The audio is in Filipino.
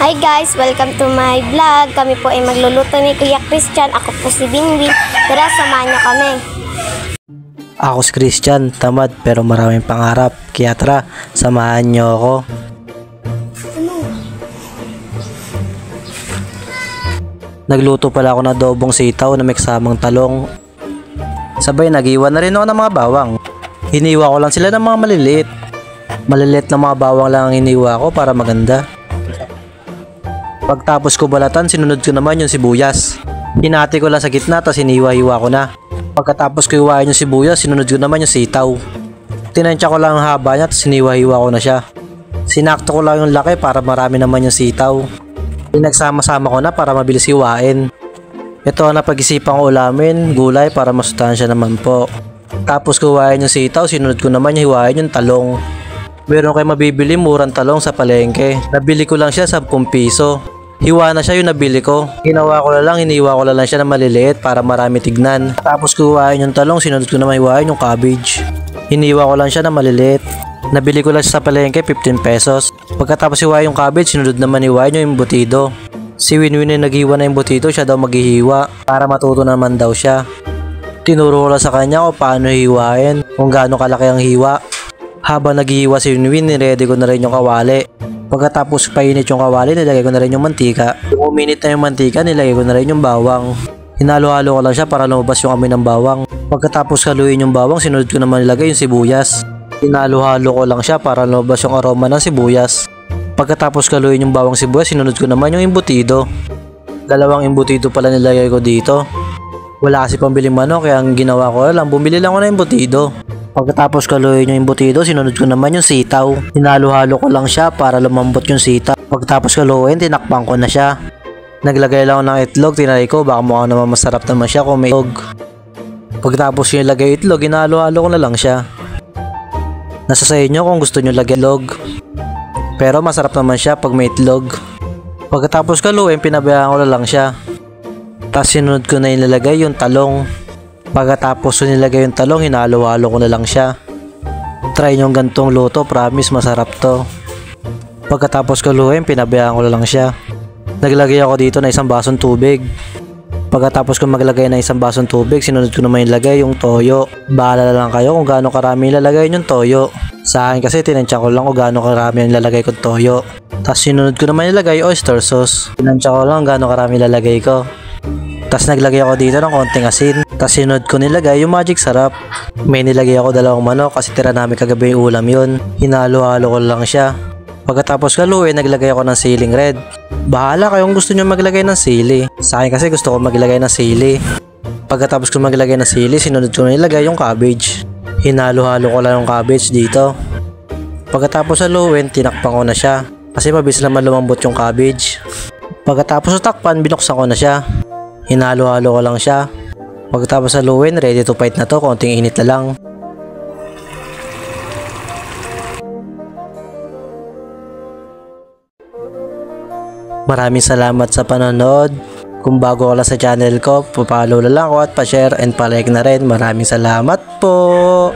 Hi guys! Welcome to my vlog. Kami po ay magluluto ni Kuya Christian. Ako po si Bingbing. Tara, samahan niyo kami. Ako si Christian, tamad pero maraming pangarap. Kaya tara, samahan niyo ako. Nagluto pala ako ng adobong sitaw na may kasamang talong. Sabay nag-iwan na rin ako ng mga bawang. Hiniwa ko lang sila ng mga maliliit. Maliliit na mga bawang lang ang hiniwa ko para maganda. Pagtapos ko balatan, sinunod ko naman yung sibuyas. Hinati ko lang sa gitna, tapos hiniwa-hiwa ko na. Pagkatapos ko hiwain yung sibuyas, sinunod ko naman yung sitaw. Tinansya ko lang ang haba niya, tapos hiniwa-hiwa ko na siya. Sinakto ko lang yung laki para marami naman yung sitaw. Pinagsama-sama ko na para mabilis hiwain. Ito ang napag-isipan ko ulamin, gulay para masustansya naman po. Tapos ko hiwain yung sitaw, sinunod ko naman yung hiwain yung talong. Meron kayo mabibili murang talong sa palengke. Nabili ko lang siya 10 piso. Hiwa na siya yung nabili ko. Hiniwa ko na lang siya na maliliit para marami tignan. Tapos kuhain yung talong, sinunod ko naman hiwain yung cabbage. Hiniwa ko lang siya na maliliit. Nabili ko lang siya sa palengke 15 pesos. Pagkatapos hiwain yung cabbage, sinunod naman hiwain yung embutido. Si Winwin na naghiwa na yung embutido, siya daw maghihiwa para matuto naman daw siya. Tinuro ko lang sa kanya kung paano hiwain, kung gaano kalaki ang hiwa. Habang naghihiwa si Winwin, niready ko na rin yung kawali. Pagkatapos painit yung kawali, nilagay ko na rin yung mantika. Kung uminit na yung mantika, nilagay ko na rin yung bawang. Hinalo-halo ko lang siya para lumabas yung amoy ng bawang. Pagkatapos haluin yung bawang, sinunod ko naman nilagay yung sibuyas. Hinalo-halo ko lang siya para lumabas yung aroma ng sibuyas. Pagkatapos haluin yung bawang sibuyas, sinunod ko naman yung embutido. 2 embutido pala nilagay ko dito. Wala kasi pambiling manok, kaya ang ginawa ko lang, bumili lang ako ng embutido. Pagkatapos kaluin yung embutido, sinunod ko naman yung sitaw. Hinalo-halo ko lang siya para lumambot yung sitaw. Pagkatapos kaluin, tinakpan ko na siya. Naglagay lang ako ng itlog, tinry ko, baka mukhang naman masarap naman siya kung may itlog. Pagkatapos yung ilagay itlog, hinalo-halo ko na lang siya. Nasa sa inyo kung gusto nyo lagyan itlog. Pero masarap naman siya pag may itlog. Pagkatapos kaluin, pinabayaan ko na lang siya. Tapos sinunod ko na inilagay yung talong. Pagkatapos ko nilagay yung talong, hinalo-halo ko na lang siya. Try nyo gantong luto, promise masarap to. Pagkatapos ko luhin, pinabayaan ko na lang siya. Naglagay ako dito na 1 basong tubig. Pagkatapos ko maglagay na 1 basong tubig, sinunod ko naman ilagay yung toyo. Bahala na lang kayo kung gaano karami ilalagay yung toyo. Sa akin kasi tinansya ko lang kung gaano karami yung ilalagay kong toyo. Tapos sinunod ko naman ilagay oyster sauce. Tinansya ko lang gaano karami ilalagay ko. Tapos naglagay ako dito ng konting asin. Tapos sinunod ko nilagay yung magic sarap. May nilagay ako 2 manok kasi tira namin kagabi yung ulam yun. Hinalo-halo ko lang siya. Pagkatapos kaluin, naglagay ako ng siling red. Bahala kayong gusto nyo maglagay ng sili. Sa akin kasi gusto ko maglagay ng sili. Pagkatapos ko maglagay ng sili, sinunod ko nilagay yung cabbage. Hinalo-halo ko lang yung cabbage dito. Pagkatapos haluin, tinakpan ko na siya. Kasi mabilis naman lumambot yung cabbage. Pagkatapos takpan, binuksan ko na siya. Hinalo-halo ko lang siya. Pagkatapos haluin, ready to fight na to, konting init na lang. Maraming salamat sa panonood. Kung bago ka lang sa channel ko, pa-follow na lang ako at pa-share and pa-like na rin. Maraming salamat po.